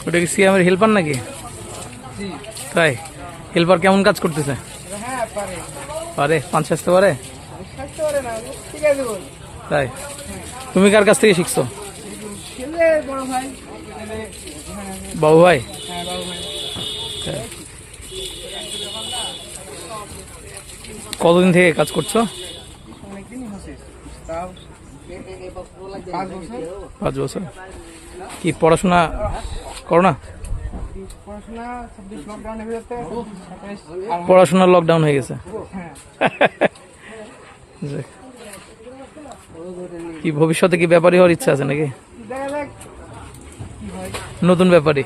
ওটা কি সিএমের হেল্পার নাকি? তাই? হেল্পার কেমন কাজ করতেছে? পারে, পান সাজতে পারে? তাই? তুমি কার কাছ থেকে শিখছো? বাবু ভাই। কতদিন থেকে কাজ করছো? 5 বছর। কি পড়াশোনা করো না? পড়াশোনা লকডাউন হয়ে গেছে। কি ভবিষ্যতে কি ব্যাপারী হওয়ার ইচ্ছা আছে নাকি? নতুন ব্যাপারী?